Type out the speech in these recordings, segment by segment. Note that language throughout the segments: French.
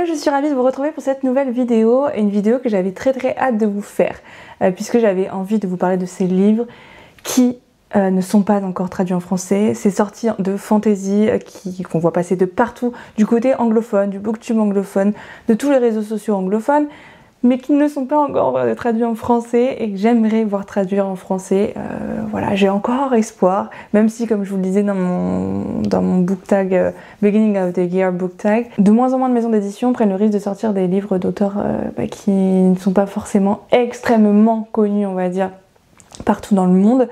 je suis ravie de vous retrouver pour cette nouvelle vidéo, une vidéo que j'avais très hâte de vous faire, puisque j'avais envie de vous parler de ces livres qui ne sont pas encore traduits en français. C'est sorti de fantasy qu'on voit passer de partout, du côté anglophone, du booktube anglophone, de tous les réseaux sociaux anglophones, mais qui ne sont pas encore traduits en français et que j'aimerais voir traduire en français. Voilà, j'ai encore espoir, même si, comme je vous le disais dans mon book tag, Beginning of the Year book tag, de moins en moins de maisons d'édition prennent le risque de sortir des livres d'auteurs qui ne sont pas forcément extrêmement connus, on va dire, partout dans le monde.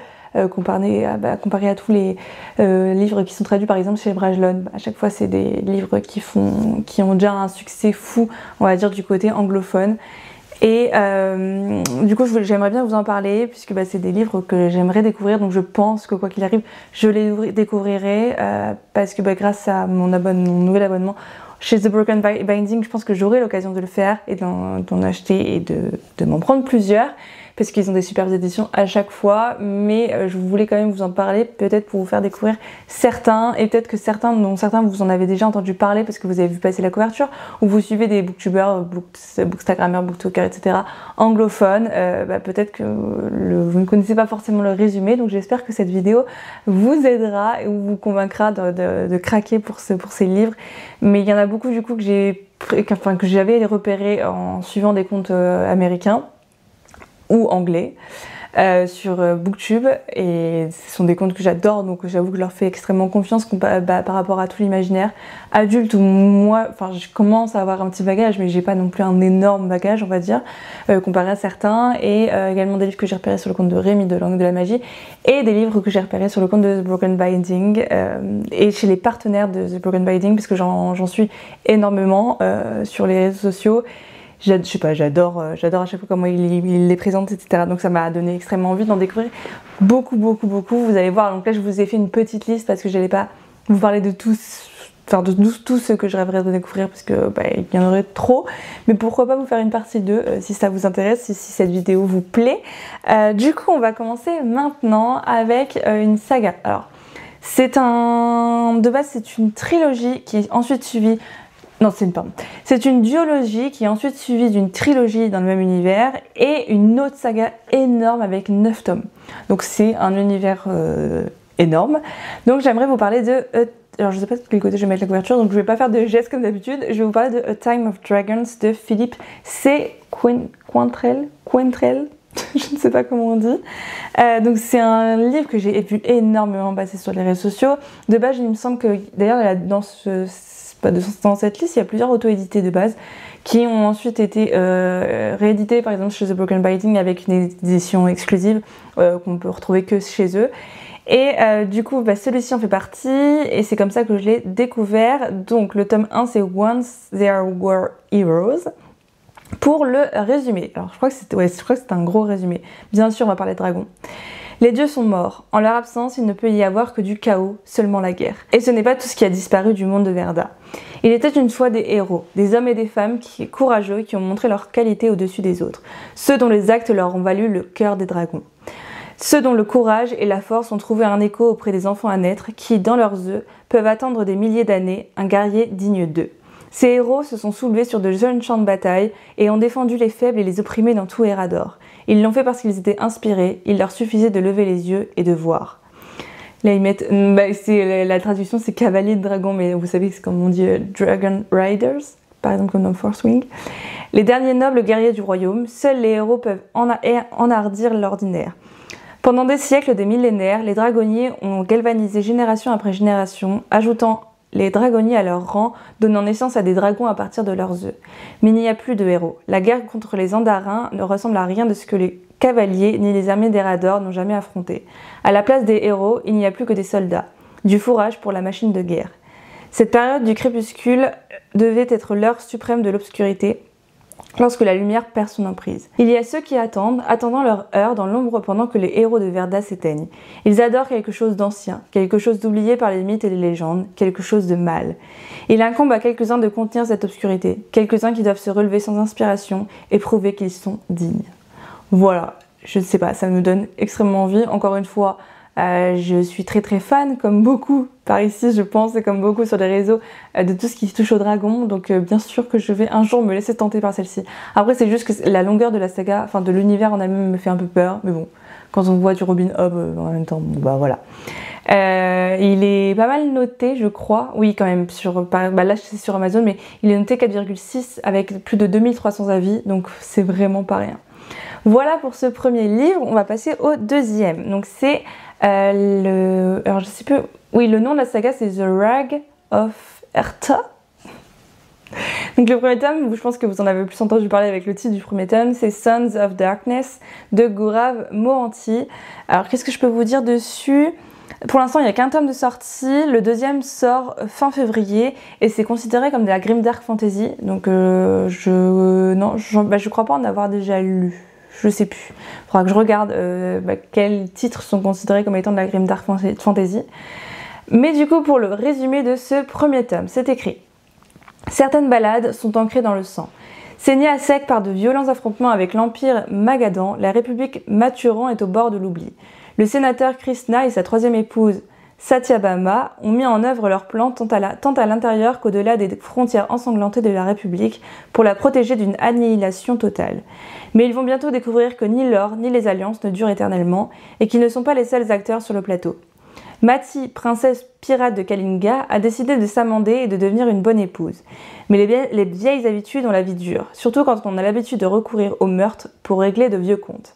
Comparé à tous les livres qui sont traduits par exemple chez Brajlon. À chaque fois c'est des livres qui ont déjà un succès fou, on va dire, du côté anglophone. Et du coup j'aimerais bien vous en parler, puisque c'est des livres que j'aimerais découvrir, donc je pense que quoi qu'il arrive je les découvrirai, parce que grâce à mon nouvel abonnement chez The Broken Binding, je pense que j'aurai l'occasion de le faire et d'en acheter et de m'en prendre plusieurs, parce qu'ils ont des superbes éditions à chaque fois, mais je voulais quand même vous en parler, peut-être pour vous faire découvrir certains, et peut-être que certains vous en avez déjà entendu parler parce que vous avez vu passer la couverture, ou vous suivez des booktubers, bookstagrammers, booktalkers, etc. anglophones, peut-être que vous ne connaissez pas forcément le résumé, donc j'espère que cette vidéo vous aidera et vous convaincra de craquer pour ces livres. Mais il y en a beaucoup du coup que j'avais repéré en suivant des comptes américains ou anglais sur Booktube, et ce sont des comptes que j'adore, donc j'avoue que je leur fais extrêmement confiance par rapport à tout l'imaginaire adulte, où moi, je commence à avoir un petit bagage, mais j'ai pas non plus un énorme bagage, on va dire, comparé à certains, et également des livres que j'ai repérés sur le compte de Rémi de Langue de la Magie, et des livres que j'ai repérés sur le compte de The Broken Binding, et chez les partenaires de The Broken Binding, parce que j'en suis énormément sur les réseaux sociaux. Je sais pas, j'adore à chaque fois comment il les présente, etc. Donc ça m'a donné extrêmement envie d'en découvrir beaucoup. Vous allez voir, donc là je vous ai fait une petite liste parce que j'allais pas vous parler de tous ceux que je rêverais de découvrir, parce que il y en aurait trop. Mais pourquoi pas vous faire une partie 2 si ça vous intéresse, si cette vidéo vous plaît. Du coup on va commencer maintenant avec une saga. Alors de base c'est une trilogie qui est ensuite suivie. Non, c'est une duologie qui est ensuite suivie d'une trilogie dans le même univers et une autre saga énorme avec 9 tomes. Donc c'est un univers énorme. Donc j'aimerais vous parler de... alors je sais pas de quel côté je vais mettre la couverture, donc je vais pas faire de gestes comme d'habitude. Je vais vous parler de A Time of Dragons de Philippe C. Quantrell. Je ne sais pas comment on dit. Donc c'est un livre que j'ai vu énormément passer sur les réseaux sociaux. De base, il me semble que d'ailleurs dans cette liste, il y a plusieurs auto-édités de base qui ont ensuite été réédités, par exemple chez The Broken Binding, avec une édition exclusive qu'on peut retrouver que chez eux. Et du coup, celui-ci en fait partie, et c'est comme ça que je l'ai découvert. Donc le tome 1, c'est Once There Were Heroes. Pour le résumé, alors je crois que c'est un gros résumé. Bien sûr, on va parler de dragons. Les dieux sont morts. En leur absence, il ne peut y avoir que du chaos, seulement la guerre. Et ce n'est pas tout ce qui a disparu du monde de Verda. Il était une fois des héros, des hommes et des femmes courageux qui ont montré leur qualité au-dessus des autres. Ceux dont les actes leur ont valu le cœur des dragons. Ceux dont le courage et la force ont trouvé un écho auprès des enfants à naître qui, dans leurs œufs, peuvent attendre des milliers d'années un guerrier digne d'eux. Ces héros se sont soulevés sur de jeunes champs de bataille et ont défendu les faibles et les opprimés dans tout Erador. Ils l'ont fait parce qu'ils étaient inspirés, il leur suffisait de lever les yeux et de voir. Là ils mettent, la traduction c'est cavalier de dragon, mais vous savez c'est comme on dit Dragon Riders, par exemple comme dans Force Wing. Les derniers nobles guerriers du royaume, seuls les héros peuvent enhardir l'ordinaire. Pendant des siècles, des millénaires, les dragonniers ont galvanisé génération après génération, ajoutant les dragonniers à leur rang, donnant naissance à des dragons à partir de leurs œufs. Mais il n'y a plus de héros. La guerre contre les Andarins ne ressemble à rien de ce que les cavaliers ni les armées d'Erador n'ont jamais affronté. À la place des héros, il n'y a plus que des soldats. Du fourrage pour la machine de guerre. Cette période du crépuscule devait être l'heure suprême de l'obscurité, lorsque la lumière perd son emprise. Il y a ceux qui attendant leur heure dans l'ombre pendant que les héros de Verda s'éteignent. Ils adorent quelque chose d'ancien, quelque chose d'oublié par les mythes et les légendes, quelque chose de mal. Il incombe à quelques-uns de contenir cette obscurité, quelques-uns qui doivent se relever sans inspiration et prouver qu'ils sont dignes. Voilà, je ne sais pas, ça me donne extrêmement envie. Encore une fois, Je suis très très fan, comme beaucoup par ici je pense, et comme beaucoup sur les réseaux, de tout ce qui touche au dragon, donc bien sûr que je vais un jour me laisser tenter par celle-ci. Après c'est juste que la longueur de la saga, enfin de l'univers en elle-même me fait un peu peur, mais bon, quand on voit du Robin Hood en même temps, bon, bah voilà. Il est pas mal noté je crois, oui quand même, là c'est sur Amazon, mais il est noté 4,6 avec plus de 2300 avis, donc c'est vraiment pas rien. Voilà pour ce premier livre, on va passer au deuxième. Donc c'est alors je sais plus, oui le nom de la saga c'est The Rag of Erta. Donc le premier tome, je pense que vous en avez plus entendu parler avec le titre du premier tome, c'est Sons of Darkness de Gaurav Mohanty. Alors qu'est-ce que je peux vous dire dessus ? Pour l'instant, il n'y a qu'un tome de sortie, le deuxième sort fin février et c'est considéré comme de la grimdark fantasy, donc je crois pas en avoir déjà lu, je sais plus. Il faudra que je regarde quels titres sont considérés comme étant de la grimdark fantasy. Mais du coup, pour le résumé de ce premier tome, c'est écrit: certaines ballades sont ancrées dans le sang. Saignée à sec par de violents affrontements avec l'Empire Magadan, la République Maturan est au bord de l'oubli. Le sénateur Krishna et sa troisième épouse, Satyabhama, ont mis en œuvre leur plan tant à l'intérieur qu'au-delà des frontières ensanglantées de la République pour la protéger d'une annihilation totale. Mais ils vont bientôt découvrir que ni l'or ni les alliances ne durent éternellement et qu'ils ne sont pas les seuls acteurs sur le plateau. Mati, princesse pirate de Kalinga, a décidé de s'amender et de devenir une bonne épouse. Mais les vieilles habitudes ont la vie dure, surtout quand on a l'habitude de recourir au meurtre pour régler de vieux comptes.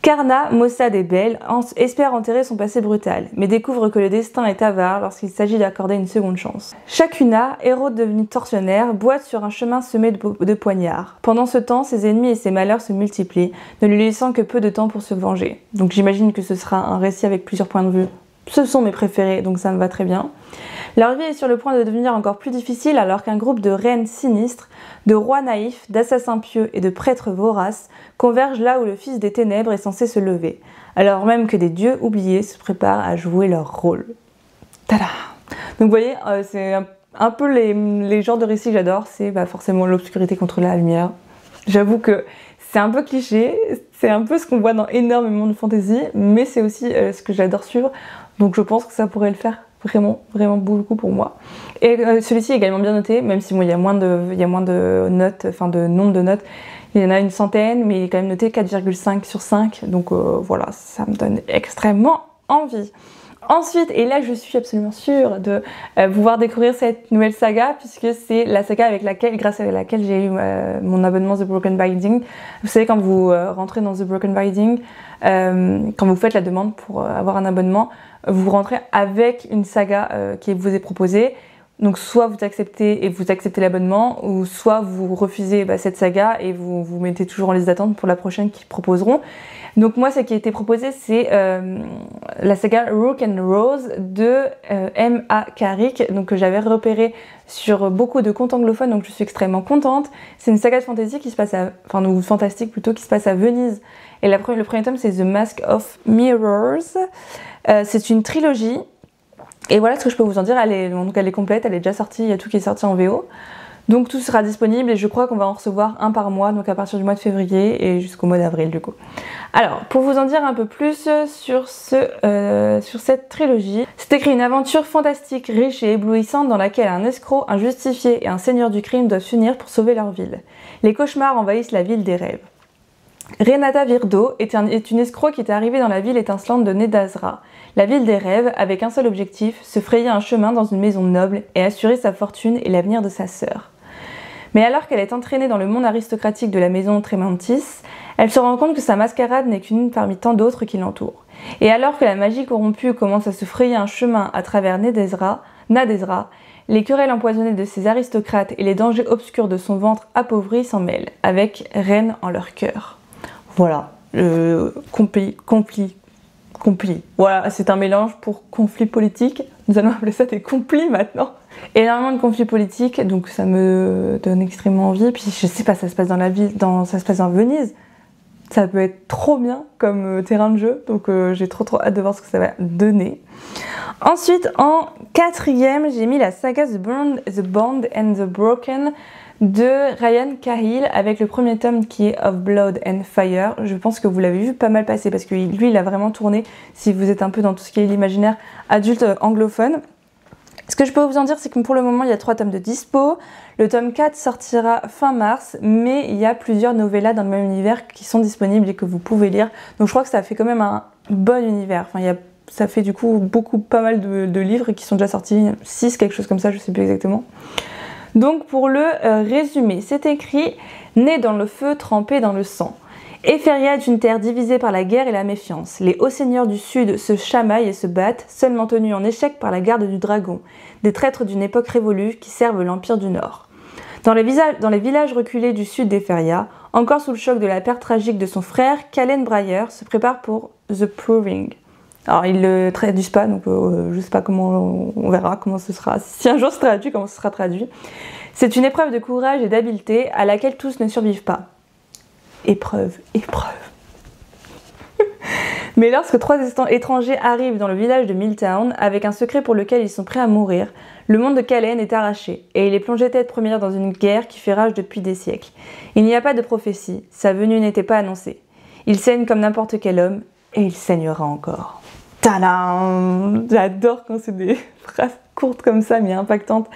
Karna, maussade et belle, espère enterrer son passé brutal, mais découvre que le destin est avare lorsqu'il s'agit d'accorder une seconde chance. Shakuna, héros devenu tortionnaire, boite sur un chemin semé de poignards. Pendant ce temps, ses ennemis et ses malheurs se multiplient, ne lui laissant que peu de temps pour se venger. Donc j'imagine que ce sera un récit avec plusieurs points de vue. Ce sont mes préférés, donc ça me va très bien. Leur vie est sur le point de devenir encore plus difficile alors qu'un groupe de reines sinistres, de rois naïfs, d'assassins pieux et de prêtres voraces convergent là où le fils des ténèbres est censé se lever, alors même que des dieux oubliés se préparent à jouer leur rôle. Tada! Donc vous voyez, c'est un peu les genres de récits que j'adore, c'est forcément l'obscurité contre la lumière. J'avoue que c'est un peu cliché, c'est un peu ce qu'on voit dans énormément de fantasy, mais c'est aussi ce que j'adore suivre, donc je pense que ça pourrait le faire vraiment, vraiment beaucoup pour moi. Et celui-ci est également bien noté, même si bon, il y a moins de notes, enfin de nombre de notes, il y en a une centaine, mais il est quand même noté 4,5 sur 5, donc voilà, ça me donne extrêmement envie. Ensuite, et là je suis absolument sûre de pouvoir découvrir cette nouvelle saga, puisque c'est la saga grâce à laquelle j'ai eu mon abonnement The Broken Binding. Vous savez, quand vous rentrez dans The Broken Binding, quand vous faites la demande pour avoir un abonnement, vous rentrez avec une saga qui vous est proposée. Donc soit vous acceptez l'abonnement, ou soit vous refusez cette saga et vous mettez toujours en liste d'attente pour la prochaine qu'ils proposeront. Donc moi, ce qui a été proposé, c'est la saga Rook and Rose de M.A. Carrick, donc que j'avais repéré sur beaucoup de comptes anglophones, donc je suis extrêmement contente. C'est une saga de fantasy qui se passe ou fantastique plutôt, qui se passe à Venise. Et le premier tome, c'est The Mask of Mirrors. C'est une trilogie. Et voilà ce que je peux vous en dire, elle est complète, elle est déjà sortie, il y a tout qui est sorti en VO. Donc tout sera disponible et je crois qu'on va en recevoir un par mois, donc à partir du mois de février et jusqu'au mois d'avril du coup. Alors, pour vous en dire un peu plus sur cette trilogie, c'est écrit une aventure fantastique, riche et éblouissante dans laquelle un escroc, un justifié et un seigneur du crime doivent s'unir pour sauver leur ville. Les cauchemars envahissent la ville des rêves. Renata Virdo est une escroc qui est arrivée dans la ville étincelante de Nedazra, la ville des rêves, avec un seul objectif, se frayer un chemin dans une maison noble et assurer sa fortune et l'avenir de sa sœur. Mais alors qu'elle est entraînée dans le monde aristocratique de la maison Tremantis, elle se rend compte que sa mascarade n'est qu'une parmi tant d'autres qui l'entourent. Et alors que la magie corrompue commence à se frayer un chemin à travers Nadezra, les querelles empoisonnées de ses aristocrates et les dangers obscurs de son ventre appauvri s'en mêlent, avec reine en leur cœur. Voilà, conflit. Voilà, c'est un mélange pour conflit politique. Nous allons appeler ça des conflits maintenant. Énormément de conflits politiques, donc ça me donne extrêmement envie. Puis je sais pas, ça se passe dans la ville, ça se passe en Venise. Ça peut être trop bien comme terrain de jeu, donc j'ai trop hâte de voir ce que ça va donner. Ensuite, en quatrième, j'ai mis la saga The Bond and the Broken de Ryan Cahill avec le premier tome qui est Of Blood and Fire. Je pense que vous l'avez vu pas mal passer parce que lui il a vraiment tourné si vous êtes un peu dans tout ce qui est l'imaginaire adulte anglophone. Ce que je peux vous en dire, c'est que pour le moment il y a 3 tomes de dispo. Le tome 4 sortira fin mars, mais il y a plusieurs novellas dans le même univers qui sont disponibles et que vous pouvez lire. Donc je crois que ça fait quand même un bon univers. Enfin, ça fait du coup pas mal de livres qui sont déjà sortis, 6, quelque chose comme ça, je sais plus exactement. Donc pour le résumé, c'est écrit « Né dans le feu, trempé dans le sang ». Eferia est une terre divisée par la guerre et la méfiance. Les hauts seigneurs du sud se chamaillent et se battent, seulement tenus en échec par la garde du dragon, des traîtres d'une époque révolue qui servent l'empire du nord. Dans les villages reculés du sud d'Eferia, encore sous le choc de la perte tragique de son frère, Calen Breyer se prépare pour The Proving. Alors ils le traduisent pas, donc je sais pas comment, on verra comment ce sera, si un jour c'est traduit, comment ce sera traduit. C'est une épreuve de courage et d'habileté à laquelle tous ne survivent pas. Épreuve. Mais lorsque 3 étrangers arrivent dans le village de Milltown avec un secret pour lequel ils sont prêts à mourir, le monde de Calen est arraché et il est plongé tête première dans une guerre qui fait rage depuis des siècles. Il n'y a pas de prophétie, sa venue n'était pas annoncée. Il saigne comme n'importe quel homme et il saignera encore. Tadam! J'adore quand c'est des phrases courtes comme ça mais impactantes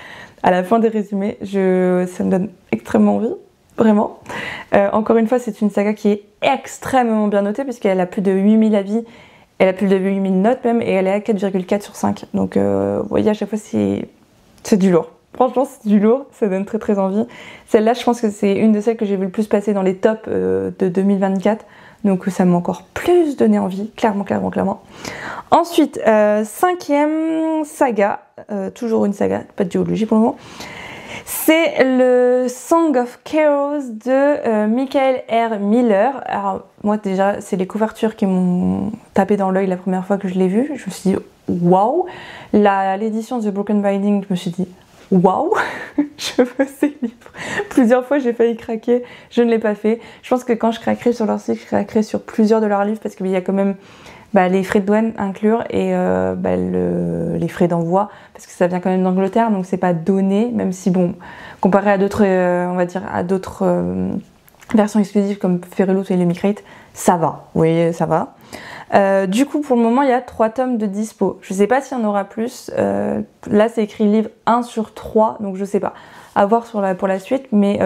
à la fin des résumés. Ça me donne extrêmement envie, vraiment. Encore une fois, c'est une saga qui est extrêmement bien notée puisqu'elle a plus de 8000 avis, elle a plus de 8000 notes même et elle est à 4,4 sur 5. Donc vous voyez, à chaque fois c'est du lourd. Franchement, c'est du lourd, ça donne très très envie. Celle-là, je pense que c'est une de celles que j'ai vu le plus passer dans les tops de 2024. Donc ça m'a encore plus donné envie, clairement. Ensuite, 5e saga, toujours une saga, pas de duologie pour le moment. C'est le Song of Chaos de Michael R. Miller. Alors moi déjà, c'est les couvertures qui m'ont tapé dans l'œil la première fois que je l'ai vu. Je me suis dit waouh. L'édition The Broken Binding, je me suis dit waouh, je veux ces livres. Plusieurs fois j'ai failli craquer, je ne l'ai pas fait. Je pense que quand je craquerai sur leur site, je craquerai sur plusieurs de leurs livres parce qu'il y a quand même les frais de douane à inclure et les frais d'envoi parce que ça vient quand même d'Angleterre, donc c'est pas donné, même si bon, comparé à d'autres, on va dire à d'autres versions exclusives comme Fairyloot et Lemicrate, ça va, oui ça va. Du coup pour le moment il y a 3 tomes de dispo, je sais pas s'il y en aura plus, là c'est écrit livre 1 sur 3, donc je sais pas, à voir pour la suite, mais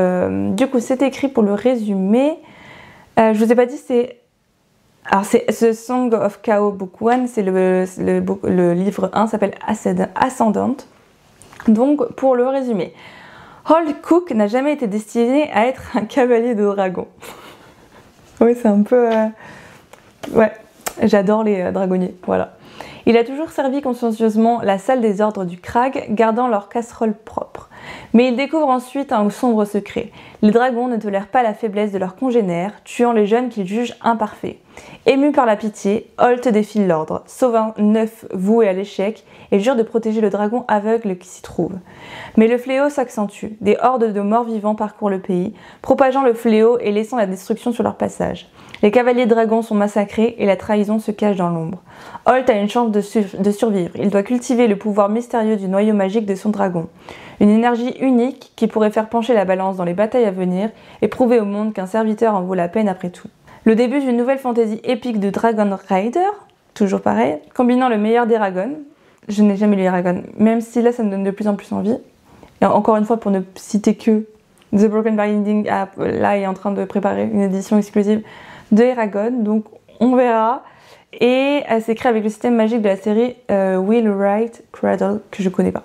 du coup c'est écrit pour le résumé, je vous ai pas dit alors c'est ce Song of Chaos Book 1, c'est le livre 1 s'appelle Ascendant. Donc pour le résumé, Holt Cook n'a jamais été destiné à être un cavalier de dragon. Oui, c'est un peu... Ouais, j'adore les dragonniers, voilà. Il a toujours servi consciencieusement la salle des ordres du Crag, gardant leur casserole propre. Mais il découvre ensuite un sombre secret. Les dragons ne tolèrent pas la faiblesse de leurs congénères, tuant les jeunes qu'ils jugent imparfaits. Ému par la pitié, Holt défie l'ordre, sauve un œuf voué à l'échec et jure de protéger le dragon aveugle qui s'y trouve. Mais le fléau s'accentue. Des hordes de morts vivants parcourent le pays, propageant le fléau et laissant la destruction sur leur passage. Les cavaliers dragons sont massacrés et la trahison se cache dans l'ombre. Holt a une chance de survivre. Il doit cultiver le pouvoir mystérieux du noyau magique de son dragon. Une énergie unique qui pourrait faire pencher la balance dans les batailles à venir et prouver au monde qu'un serviteur en vaut la peine après tout. Le début d'une nouvelle fantaisie épique de Dragon Rider, toujours pareil, combinant le meilleur des dragons. Je n'ai jamais lu les dragons, même si là ça me donne de plus en plus envie. Et encore une fois, pour ne citer que The Broken Binding, là est en train de préparer une édition exclusive de Eragon, donc on verra. Et elle s'écrit avec le système magique de la série Wheelwright Cradle, que je connais pas.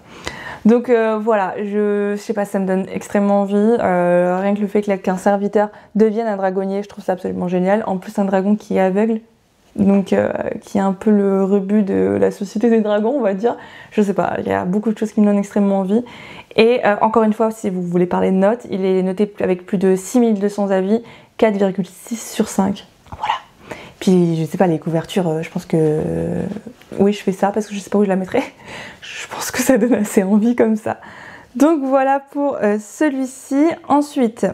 Donc voilà, je sais pas, ça me donne extrêmement envie. Rien que le fait qu'un serviteur devienne un dragonnier, je trouve ça absolument génial. En plus, un dragon qui est aveugle, donc qui est un peu le rebut de la société des dragons, on va dire. Je sais pas, il y a beaucoup de choses qui me donnent extrêmement envie. Et encore une fois, si vous voulez parler de notes, il est noté avec plus de 6200 avis, 4,6 sur 5. Voilà. Puis je sais pas, les couvertures, je pense que oui, je fais ça parce que je sais pas où je la mettrai. Je pense que ça donne assez envie comme ça. Donc voilà pour celui-ci. Ensuite,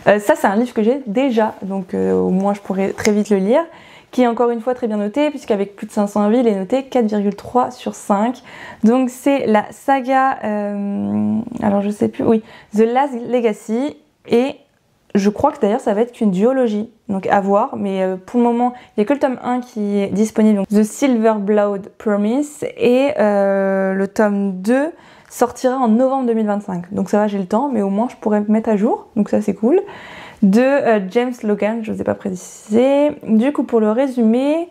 ça c'est un livre que j'ai déjà, donc au moins je pourrais très vite le lire, qui est encore une fois très bien noté, puisqu'avec plus de 500 avis, il est noté 4,3 sur 5. Donc c'est la saga, alors je sais plus, oui, The Last Legacy, et je crois que d'ailleurs ça va être qu'une duologie, donc à voir, mais pour le moment, il n'y a que le tome 1 qui est disponible, donc The Silver Blood Promise, et le tome 2 sortira en novembre 2025. Donc ça va, j'ai le temps, mais au moins je pourrais me mettre à jour, donc ça c'est cool. De James Logan, je ne vous ai pas précisé. Du coup, pour le résumé,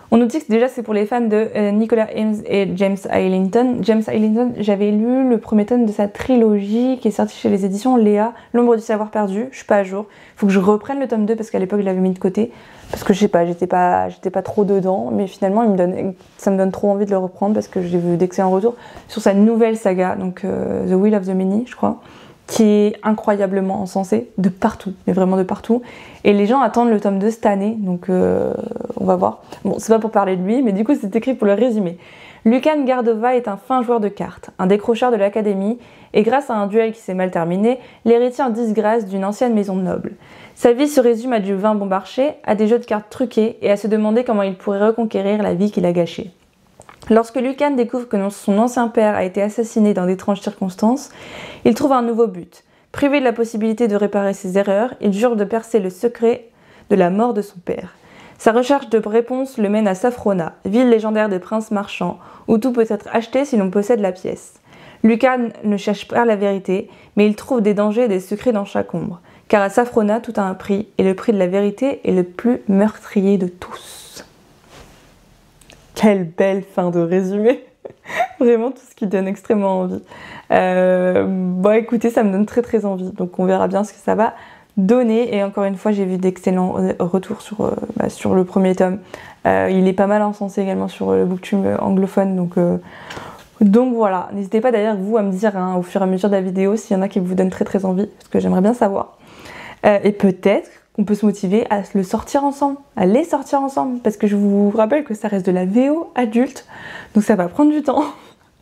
on nous dit que déjà c'est pour les fans de Nicolas Eames et James Islington. James Islington, j'avais lu le premier tome de sa trilogie qui est sorti chez les éditions Léa, L'ombre du savoir perdu. Je suis pas à jour. Il faut que je reprenne le tome 2 parce qu'à l'époque je l'avais mis de côté. Parce que je sais pas, j'étais pas trop dedans. Mais finalement, ça me donne trop envie de le reprendre parce que j'ai vu d'excellents retours sur sa nouvelle saga, donc The Will of the Many, je crois, qui est incroyablement encensé de partout, mais vraiment de partout. Et les gens attendent le tome 2 cette année, donc on va voir. Bon, c'est pas pour parler de lui, mais du coup c'est écrit pour le résumer. Lucan Gardova est un fin joueur de cartes, un décrocheur de l'académie, et grâce à un duel qui s'est mal terminé, l'héritier en disgrâce d'une ancienne maison noble. Sa vie se résume à du vin bon marché, à des jeux de cartes truqués, et à se demander comment il pourrait reconquérir la vie qu'il a gâchée. Lorsque Lucan découvre que son ancien père a été assassiné dans d'étranges circonstances, il trouve un nouveau but. Privé de la possibilité de réparer ses erreurs, il jure de percer le secret de la mort de son père. Sa recherche de réponse le mène à Safrona, ville légendaire des princes marchands, où tout peut être acheté si l'on possède la pièce. Lucan ne cherche pas la vérité, mais il trouve des dangers et des secrets dans chaque ombre. Car à Safrona, tout a un prix, et le prix de la vérité est le plus meurtrier de tous. Quelle belle fin de résumé. Vraiment tout ce qui donne extrêmement envie. Bon écoutez, ça me donne très envie, donc on verra bien ce que ça va donner. Et encore une fois, j'ai vu d'excellents retours sur le premier tome. Il est pas mal encensé également sur le Booktube anglophone, donc voilà. N'hésitez pas d'ailleurs vous à me dire au fur et à mesure de la vidéo s'il y en a qui vous donnent très envie, parce que j'aimerais bien savoir. Et peut-être qu'on peut se motiver à le sortir ensemble, à les sortir ensemble, parce que je vous rappelle que ça reste de la VO adulte, donc ça va prendre du temps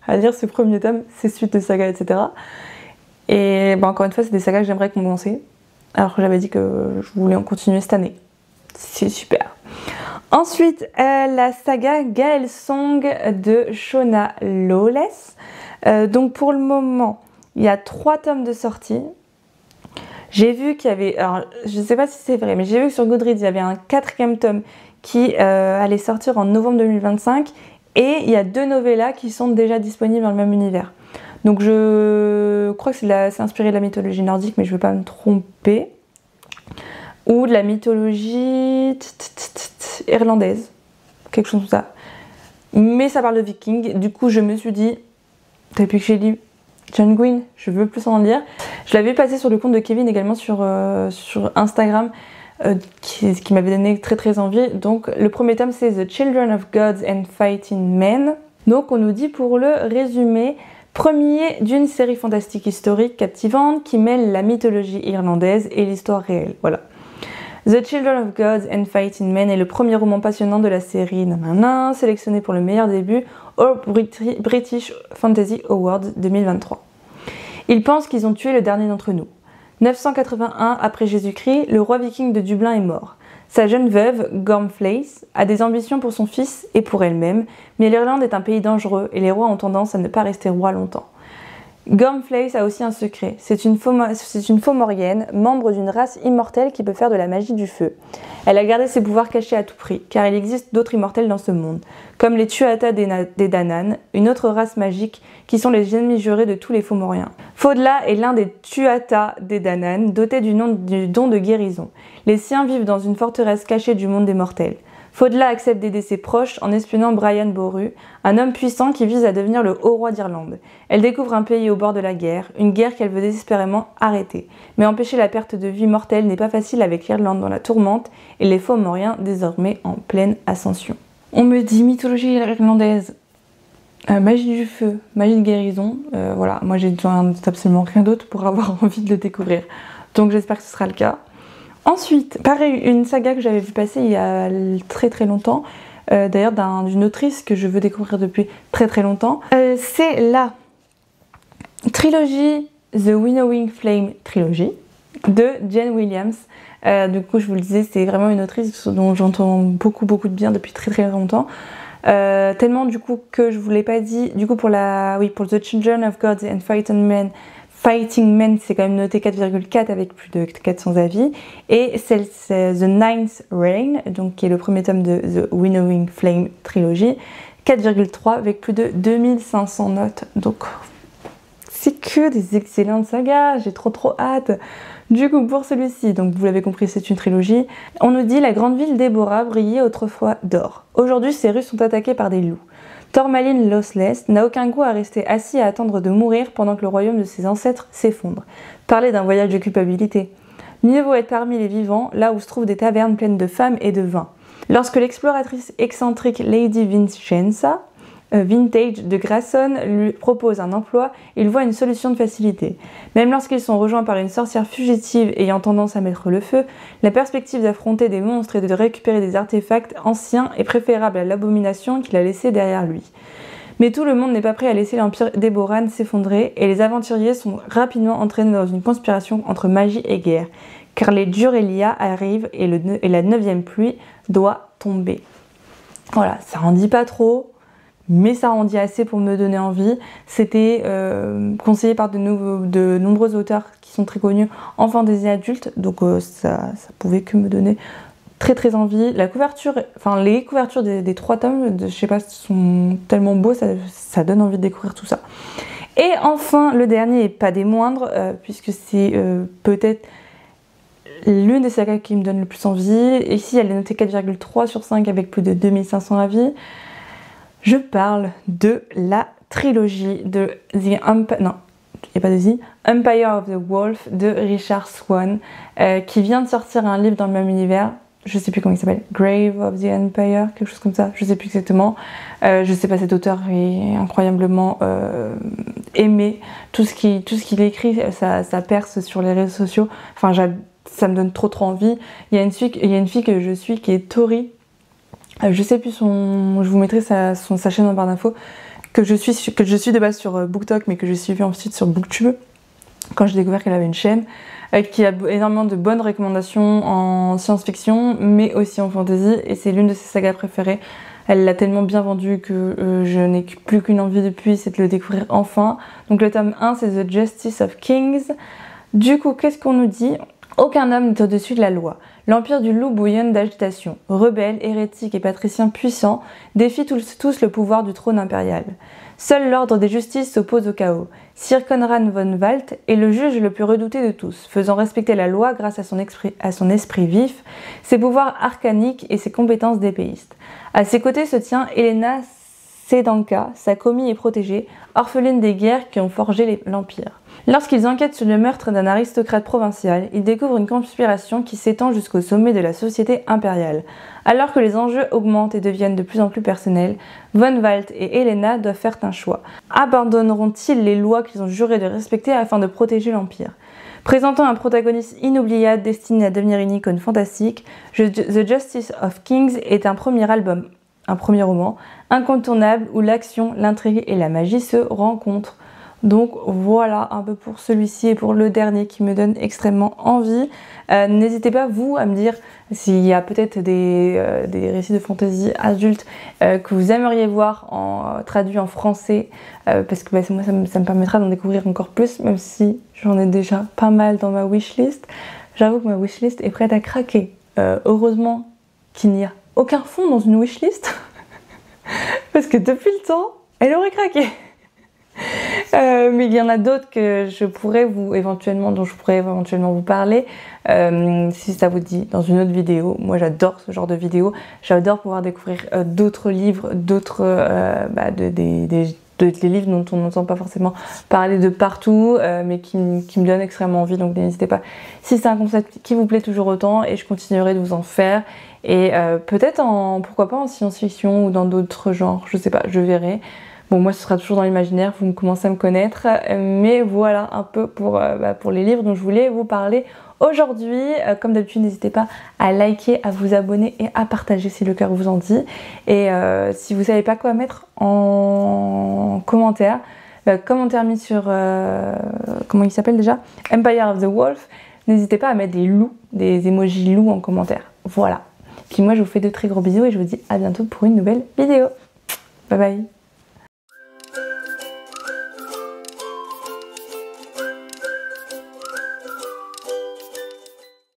à lire ce premier tome, ces suites de sagas, etc. Et encore une fois, c'est des sagas que j'aimerais commencer, alors que j'avais dit que je voulais en continuer cette année. C'est super. Ensuite, la saga Gaël Song de Shona Lawless. Donc pour le moment, il y a 3 tomes de sortie. J'ai vu qu'il y avait, alors je ne sais pas si c'est vrai, mais j'ai vu que sur Goodreads, il y avait un 4e tome qui allait sortir en novembre 2025, et il y a 2 novellas qui sont déjà disponibles dans le même univers. Donc je crois que c'est inspiré de la mythologie nordique, mais je ne veux pas me tromper. Ou de la mythologie irlandaise, quelque chose comme ça. Mais ça parle de vikings, du coup je me suis dit, depuis que j'ai lu John Gwynne, je veux plus en lire. Je l'avais passé sur le compte de Kevin également sur Instagram, qui m'avait donné très envie. Donc le premier tome c'est The Children of Gods and Fighting Men. Donc on nous dit pour le résumé, premier d'une série fantastique historique captivante qui mêle la mythologie irlandaise et l'histoire réelle. Voilà. The Children of Gods and Fighting Men est le premier roman passionnant de la série sélectionné pour le meilleur début au British Fantasy Awards 2023. Ils pensent qu'ils ont tué le dernier d'entre nous. 981 après Jésus-Christ, le roi viking de Dublin est mort. Sa jeune veuve, Gormflaith, a des ambitions pour son fils et pour elle-même, mais l'Irlande est un pays dangereux et les rois ont tendance à ne pas rester rois longtemps. Gormflaith a aussi un secret. C'est une Fomorienne, membre d'une race immortelle qui peut faire de la magie du feu. Elle a gardé ses pouvoirs cachés à tout prix, car il existe d'autres immortels dans ce monde, comme les Tuatha des Danann, une autre race magique qui sont les ennemis jurés de tous les Fomoriens. Fodla est l'un des Tuatha des Danann, doté du don de guérison. Les siens vivent dans une forteresse cachée du monde des mortels. Fodla accepte d'aider ses proches en espionnant Brian Boru, un homme puissant qui vise à devenir le haut roi d'Irlande. Elle découvre un pays au bord de la guerre, une guerre qu'elle veut désespérément arrêter. Mais empêcher la perte de vie mortelle n'est pas facile avec l'Irlande dans la tourmente et les Fomoriens désormais en pleine ascension. On me dit mythologie irlandaise, magie du feu, magie de guérison, voilà, moi j'ai besoin d'absolument rien d'autre pour avoir envie de le découvrir. Donc j'espère que ce sera le cas. Ensuite, pareil, une saga que j'avais vu passer il y a très longtemps, d'ailleurs d'une autrice que je veux découvrir depuis très longtemps. C'est la trilogie The Winnowing Flame Trilogy, de Jane Williams. Du coup, je vous le disais, c'est vraiment une autrice dont j'entends beaucoup de bien depuis très longtemps. Tellement du coup que je vous l'ai pas dit. Du coup pour The Children of God and Fighting Men, c'est quand même noté 4,4 avec plus de 400 avis. Et c'est The Ninth Reign, donc qui est le premier tome de The Winnowing Flame trilogie, 4,3 avec plus de 2500 notes. Donc c'est que des excellentes sagas, j'ai trop hâte. Du coup, pour celui-ci, donc vous l'avez compris, c'est une trilogie. On nous dit la grande ville d'Ebora brillait autrefois d'or. Aujourd'hui, ces rues sont attaquées par des loups. Tormaline Lossless n'a aucun goût à rester assis à attendre de mourir pendant que le royaume de ses ancêtres s'effondre. Parler d'un voyage de culpabilité. Mieux vaut être parmi les vivants, là où se trouvent des tavernes pleines de femmes et de vin. Lorsque l'exploratrice excentrique Lady Vincenza Vintage de Grayson lui propose un emploi, il voit une solution de facilité. Même lorsqu'ils sont rejoints par une sorcière fugitive ayant tendance à mettre le feu, la perspective d'affronter des monstres et de récupérer des artefacts anciens est préférable à l'abomination qu'il a laissée derrière lui. Mais tout le monde n'est pas prêt à laisser l'empire d'Eboran s'effondrer et les aventuriers sont rapidement entraînés dans une conspiration entre magie et guerre, car les Durelia arrivent et la 9e pluie doit tomber. Voilà, ça en dit pas trop, mais ça en dit assez pour me donner envie. C'était conseillé par de nombreux auteurs qui sont très connus en fantasy adulte, donc ça pouvait que me donner très envie. La couverture, enfin les couvertures des 3 tomes, je sais pas, sont tellement beaux, ça donne envie de découvrir tout ça. Et enfin, le dernier et pas des moindres, puisque c'est peut-être l'une des sagas qui me donne le plus envie. Ici, elle est notée 4,3 sur 5 avec plus de 2500 avis. Je parle de la trilogie de Empire of the Wolf de Richard Swan, qui vient de sortir un livre dans le même univers. Je sais plus comment il s'appelle, Grave of the Empire, quelque chose comme ça, je sais plus exactement. Je sais pas, cet auteur est incroyablement aimé. Tout ce qu'il écrit, ça perce sur les réseaux sociaux. Enfin, ça me donne trop envie. Il y a une fille que je suis qui est Tori. Je sais plus je vous mettrai sa chaîne en barre d'infos, que je suis de base sur BookTok, mais que j'ai suivi ensuite sur BookTube quand j'ai découvert qu'elle avait une chaîne, qui a énormément de bonnes recommandations en science-fiction, mais aussi en fantasy, et c'est l'une de ses sagas préférées. Elle l'a tellement bien vendu que je n'ai plus qu'une envie depuis, c'est de le découvrir enfin. Donc le tome 1, c'est The Justice of Kings. Du coup, qu'est-ce qu'on nous dit ? Aucun homme n'est au-dessus de la loi. L'empire du loup bouillonne d'agitation. Rebelles, hérétiques et patriciens puissants défient tous le pouvoir du trône impérial. Seul l'ordre des justices s'oppose au chaos. Sir Conrad von Walt est le juge le plus redouté de tous, faisant respecter la loi grâce à son esprit vif, ses pouvoirs arcaniques et ses compétences d'épéiste. À ses côtés se tient Elena Sedanka, sa commis et protégée, orpheline des guerres qui ont forgé l'Empire. Lorsqu'ils enquêtent sur le meurtre d'un aristocrate provincial, ils découvrent une conspiration qui s'étend jusqu'au sommet de la société impériale. Alors que les enjeux augmentent et deviennent de plus en plus personnels, Von Walt et Elena doivent faire un choix. Abandonneront-ils les lois qu'ils ont juré de respecter afin de protéger l'Empire ? Présentant un protagoniste inoubliable destiné à devenir une icône fantastique, The Justice of Kings est un premier roman incontournable où l'action, l'intrigue et la magie se rencontrent. Donc voilà un peu pour celui-ci et pour le dernier qui me donne extrêmement envie. N'hésitez pas vous à me dire s'il y a peut-être des récits de fantasy adultes que vous aimeriez voir traduits en français, parce que moi ça me permettra d'en découvrir encore plus, même si j'en ai déjà pas mal dans ma wishlist. J'avoue que ma wishlist est prête à craquer. Heureusement qu'il n'y a aucun fond dans une wishlist, parce que depuis le temps, elle aurait craqué. Mais il y en a d'autres dont je pourrais éventuellement vous parler si ça vous dit dans une autre vidéo. Moi j'adore ce genre de vidéo, j'adore pouvoir découvrir d'autres livres, des livres dont on n'entend pas forcément parler de partout, mais qui me donnent extrêmement envie. Donc n'hésitez pas, si c'est un concept qui vous plaît toujours autant, et je continuerai de vous en faire, et peut-être pourquoi pas en science-fiction ou dans d'autres genres, je sais pas, je verrai. Bon, moi, ce sera toujours dans l'imaginaire, vous commencez à me connaître, mais voilà un peu pour les livres dont je voulais vous parler aujourd'hui. Comme d'habitude, n'hésitez pas à liker, à vous abonner et à partager si le cœur vous en dit. Et si vous savez pas quoi mettre en commentaire, commentaire mis sur, comment il s'appelle déjà ? Empire of the Wolf. N'hésitez pas à mettre des loups, des emojis loups en commentaire. Voilà. Puis moi je vous fais de très gros bisous et je vous dis à bientôt pour une nouvelle vidéo. Bye bye.